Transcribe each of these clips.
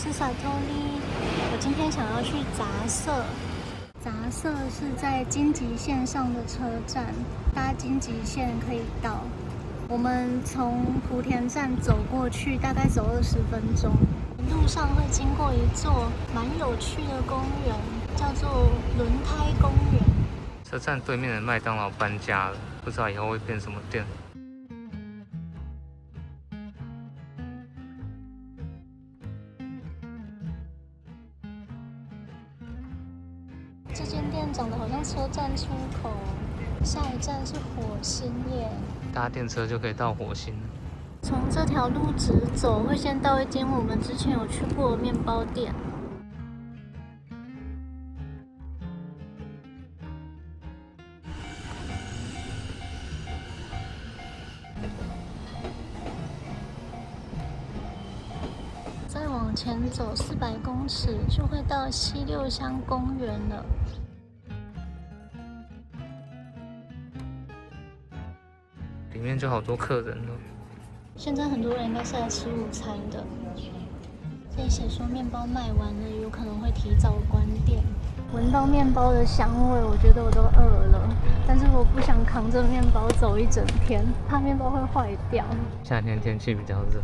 是萨托利。我今天想要去杂色，杂色是在京急线上的车站，搭京急线可以到。我们从莆田站走过去，大概走20分钟。路上会经过一座蛮有趣的公园，叫做轮胎公园。车站对面的麦当劳搬家了，不知道以后会变什么店。这间店长得好像车站出口，下一站是火星耶。搭电车就可以到火星了。从这条路直走，会先到一间我们之前有去过的面包店。再往前走400公尺，就会到西六乡公园了。里面就好多客人了。现在很多人应该是来吃午餐的。这里写说面包卖完了，有可能会提早关店。闻到面包的香味，我觉得我都饿了，但是我不想扛着面包走一整天，怕面包会坏掉。夏天天气比较热。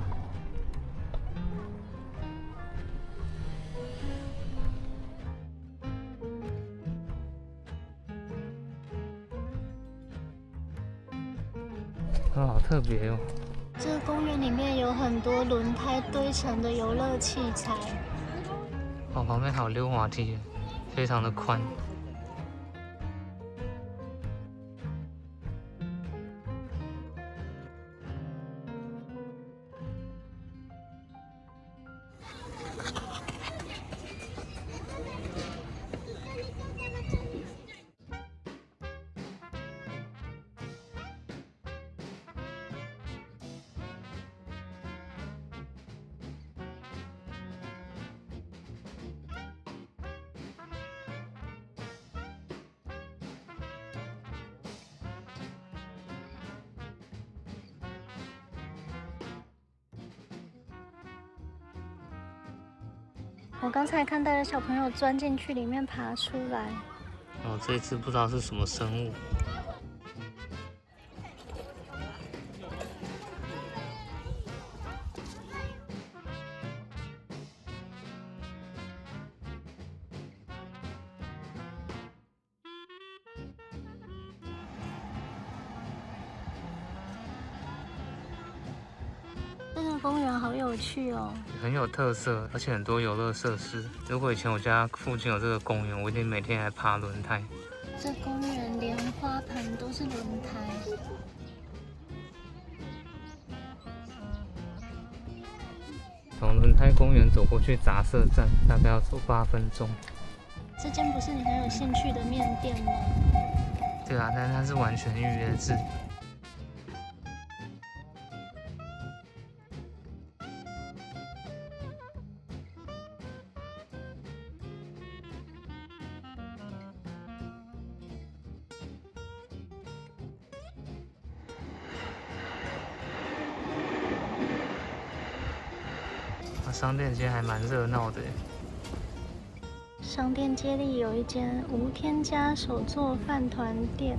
好特别哦！这个公园里面有很多轮胎堆成的游乐器材。哦，旁边还有溜滑梯，非常的宽。我刚才看到有小朋友钻进去里面爬出来。哦，这一次不知道是什么生物。这个公园好有趣哦，很有特色，而且很多游乐设施。如果以前我家附近有这个公园，我一定每天来爬轮胎。这公园连花盆都是轮胎。从轮胎公园走过去杂色站，大概要走8分钟。这间不是你很有兴趣的面店吗？对啊，但它是完全预约制。商店街还蛮热闹的耶。商店街里有一间无添加手作饭团店。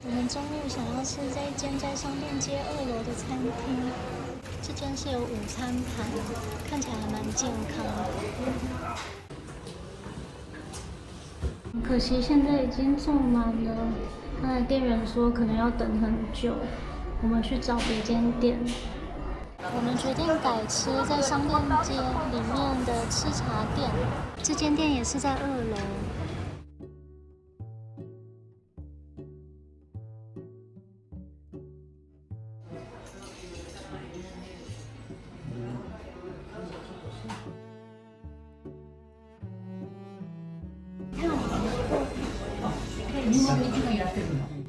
我们中午想要吃这一间在商店街2楼的餐厅，这间是有午餐盘，看起来还蛮健康的。很可惜现在已经坐满了，刚才店员说可能要等很久，我们去找别间店。我们决定改吃在商店街里面的吃茶店，这间店也是在2楼。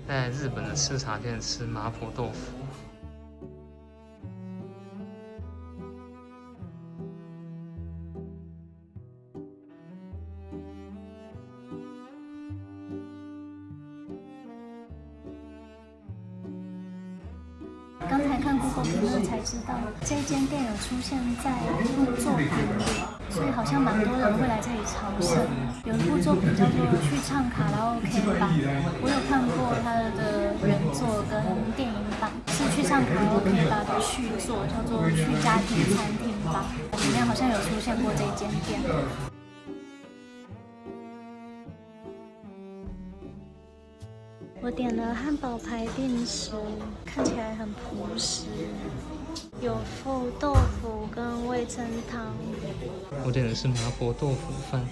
在日本的吃茶店吃麻婆豆腐。刚才看 Google 评论才知道，这间店有出现在一部作品里，所以好像蛮多人会来这里朝圣。有一部作品叫做《去唱卡拉 OK 吧》，我有看过它的原作跟电影版，是《去唱卡拉 OK 吧》的续作，叫做《去家庭餐厅吧》，里面好像有出现过这间店。我点了汉堡排定食，看起来很朴实，有附豆腐跟味噌汤。我点的是麻婆豆腐饭，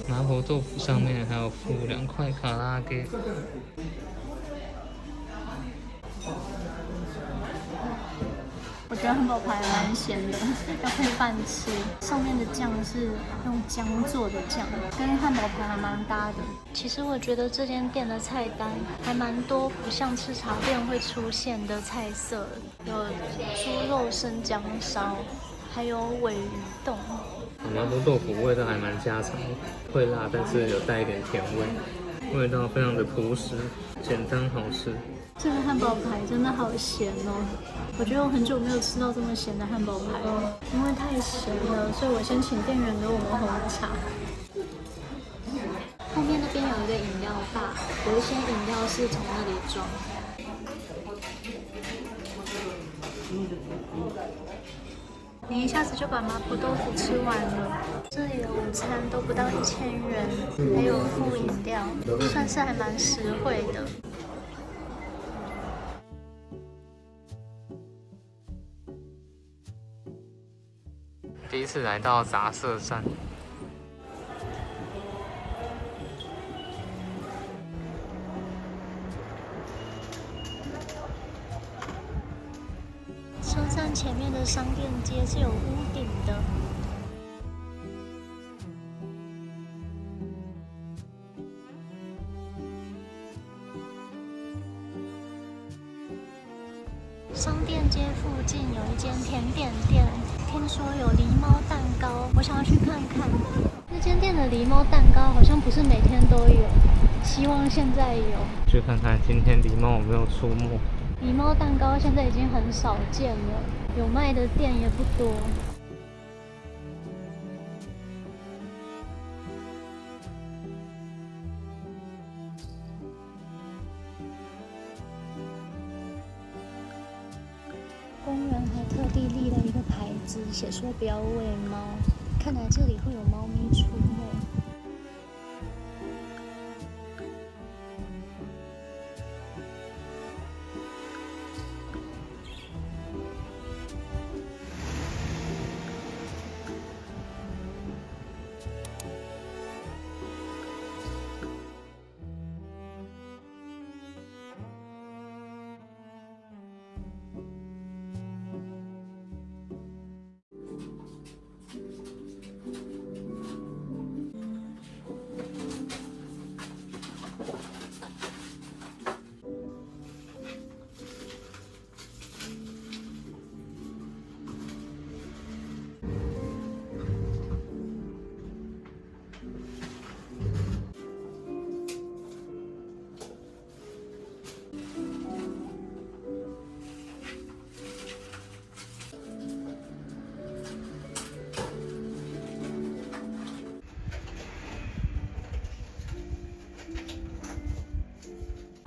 麻婆豆腐上面还有附2块卡拉给。我觉得汉堡排蛮咸的，要配饭吃。上面的酱是用姜做的酱，跟汉堡排还蛮搭的。其实我觉得这间店的菜单还蛮多，不像吃茶店会出现的菜色，有猪肉生姜烧，还有鲔鱼冻。麻婆豆腐味道还蛮家常的，会辣，但是有带一点甜味，味道非常的朴实，简单好吃。这个汉堡排真的好咸哦！我觉得我很久没有吃到这么咸的汉堡排了，因为太咸了，所以我先请店员给我们红茶。后面那边有一个饮料吧，有一些饮料是从那里装。你一下子就把麻婆豆腐吃完了，这里的午餐都不到1000元，还有附饮料，算是还蛮实惠的。第一次来到杂色站，车站前面的商店街是有屋顶的。商店街附近有一间甜点店，听说有狸猫蛋糕，我想要去看看。那间店的狸猫蛋糕好像不是每天都有，希望现在有。去看看今天狸猫有没有出没。狸猫蛋糕现在已经很少见了，有卖的店也不多。公园还特地立了一个牌子，写说不要喂猫，看来这里会有猫咪出没。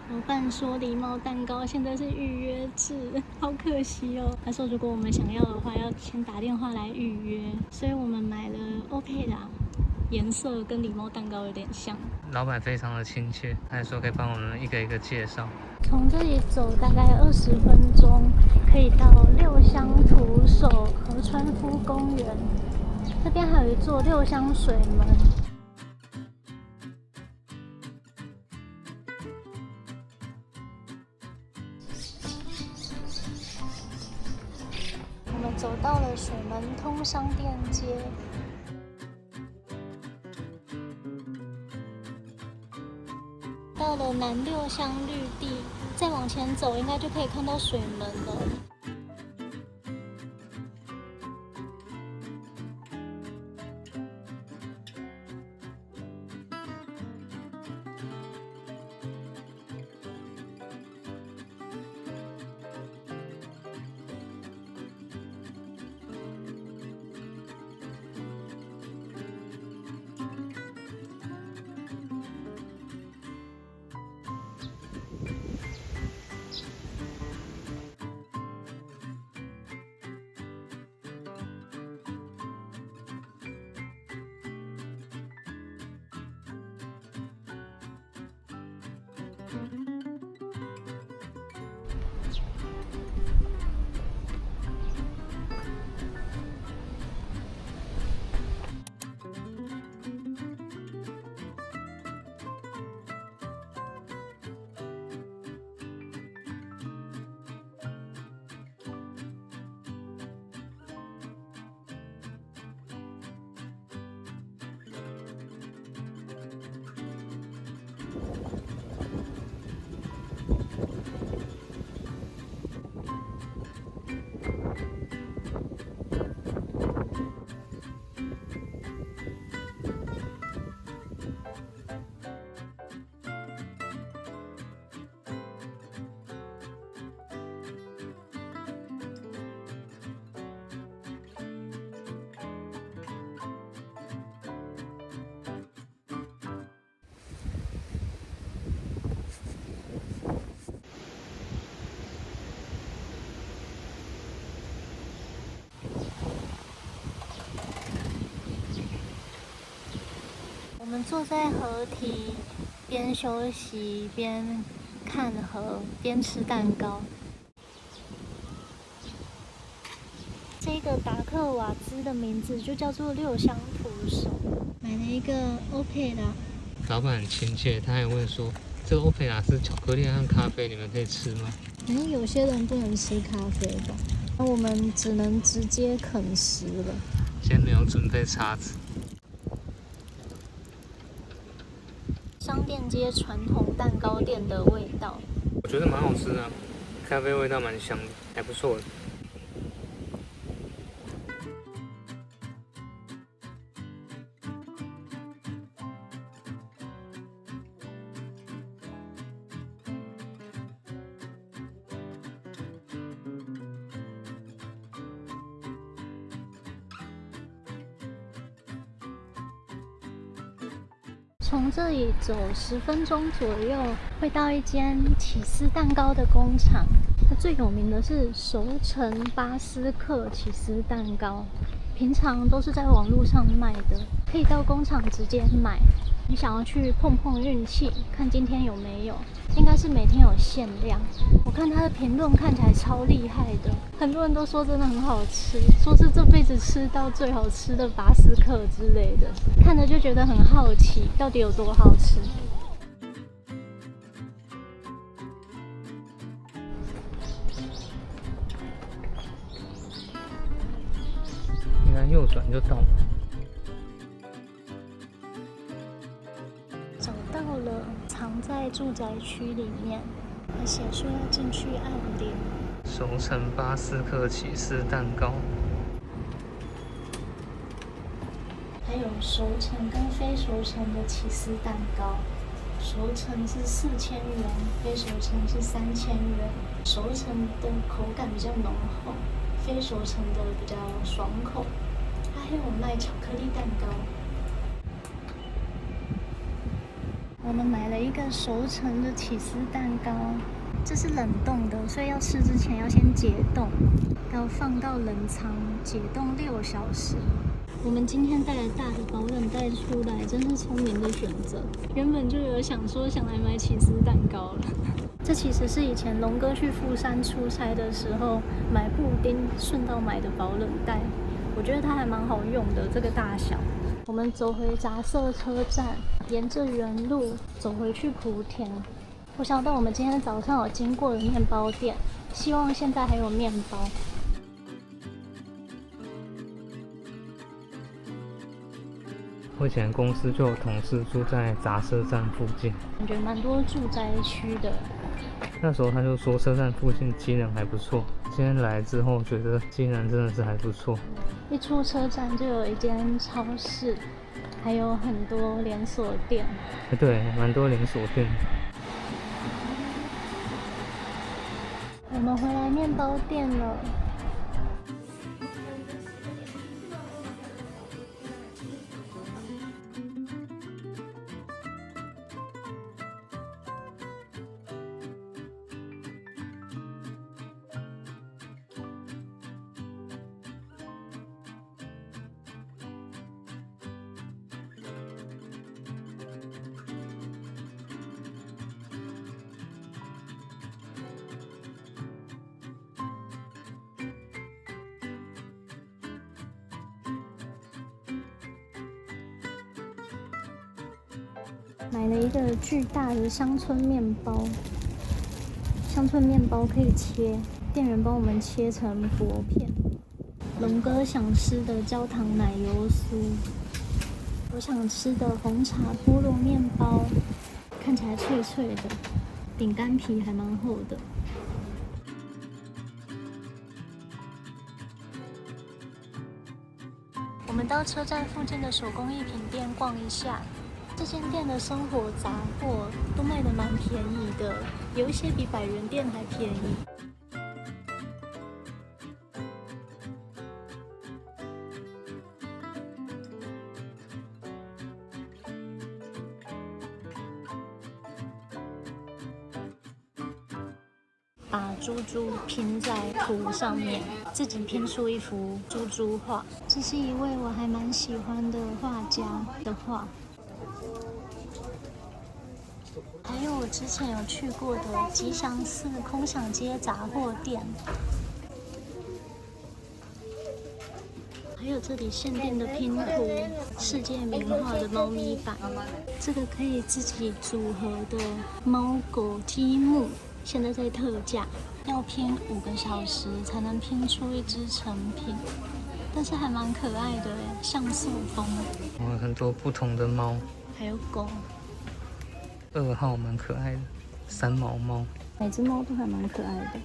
老板说狸猫蛋糕现在是预约制，好可惜哦。他说如果我们想要的话，要先打电话来预约，所以我们买了 OK 啦，颜色跟狸猫蛋糕有点像。老板非常的亲切，他还说可以帮我们一个一个介绍。从这里走大概20分钟，可以到六乡徒手河川夫公园。这边还有一座六乡水门。我们走到了水门通商店街。到了南六乡绿地，再往前走应该就可以看到水门了。我们坐在河堤，边休息边看河，边吃蛋糕。这个达克瓦兹的名字就叫做六香捕手。买了一个欧佩拉，老板很亲切，他还问说：“这个欧佩拉是巧克力和咖啡，你们可以吃吗？”可能有些人不能吃咖啡吧，那我们只能直接啃食了。先没有准备叉子。商店街传统蛋糕店的味道，我觉得蛮好吃的，咖啡味道蛮香的，还不错的。从这里走10分钟左右，会到一间起司蛋糕的工厂。它最有名的是熟成巴斯克起司蛋糕，平常都是在网络上卖的，可以到工厂直接买。你想要去碰碰运气，看今天有没有，应该是每天有限量。我看它的评论看起来超厉害的，很多人都说真的很好吃，说是这辈子吃到最好吃的巴斯克之类的，看着就觉得很好奇，到底有多好吃。你看右转就到了。找到了，藏在住宅区里面，而且说要进去按铃。熟成巴斯克起司蛋糕，还有熟成跟非熟成的起司蛋糕，熟成是4000元，非熟成是3000元。熟成的口感比较浓厚，非熟成的比较爽口。它还有卖巧克力蛋糕。我们买了一个熟成的起司蛋糕，这是冷冻的，所以要吃之前要先解冻，要放到冷藏解冻6小时。我们今天带了大的保冷袋出来，真是聪明的选择。原本就有想来买起司蛋糕了。这其实是以前龙哥去富山出差的时候买布丁顺道买的保冷袋，我觉得它还蛮好用的，这个大小。我们走回杂色车站，沿着原路走回去莆田。我想到我们今天早上有经过的面包店，希望现在还有面包。我以前公司就有同事住在杂车站附近，感觉蛮多住宅区的。那时候他就说车站附近机能还不错。今天来之后觉得机能真的是还不错。一出车站就有一间超市，还有很多连锁店。对，蛮多连锁店。我们回来面包店了。买了一个巨大的乡村面包，乡村面包可以切，店员帮我们切成薄片。龙哥想吃的焦糖奶油酥，我想吃的红茶菠萝面包，看起来脆脆的，饼干皮还蛮厚的。我们到车站附近的手工艺品店逛一下。这间店的生活杂货都卖得蛮便宜的，有一些比百元店还便宜。把猪猪拼在图上面，自己拼出一幅猪猪画。这是一位我还蛮喜欢的画家的画。还有我之前有去过的吉祥寺空想街杂货店，还有这里限定的拼图，世界名画的猫咪版，这个可以自己组合的猫狗积木，现在在特价，要拼5个小时才能拼出一只成品，但是还蛮可爱的耶，像素风。很多不同的猫，还有狗。2号蛮可爱的，3毛猫，每只猫都还蛮可爱的。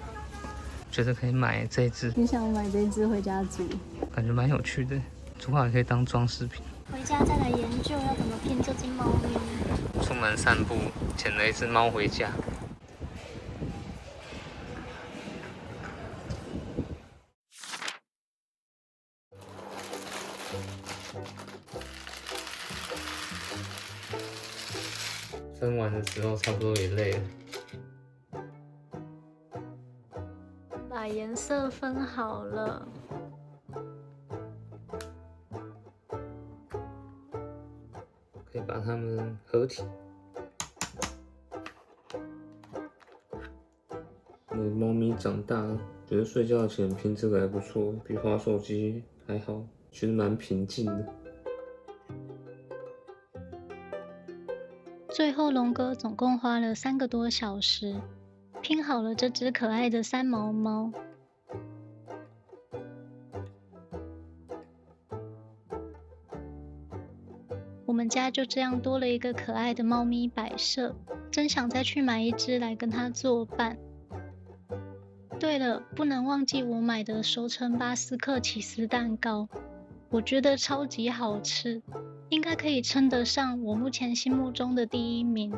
觉得可以买这一只。你想买这只回家煮？感觉蛮有趣的，主要也可以当装饰品。回家再来研究要怎么拼这只猫咪。出门散步，捡了一只猫回家。分完的时候差不多也累了。把颜色分好了。可以把它们合体。我的猫咪长大了，觉得睡觉前拼这个还不错，比滑手机还好，觉得蛮平静的。最后龙哥总共花了3个多小时，拼好了这只可爱的3毛猫。我们家就这样多了一个可爱的猫咪摆设，真想再去买一只来跟它作伴。对了，不能忘记我买的熟成巴斯克起司蛋糕，我觉得超级好吃，应该可以称得上我目前心目中的第1名。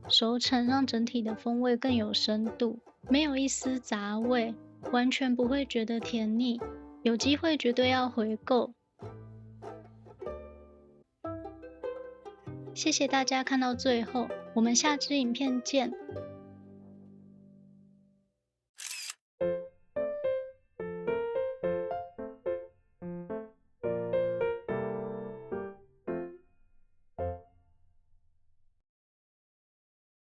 熟成让整体的风味更有深度，没有一丝杂味，完全不会觉得甜腻，有机会绝对要回购。谢谢大家看到最后，我们下支影片见。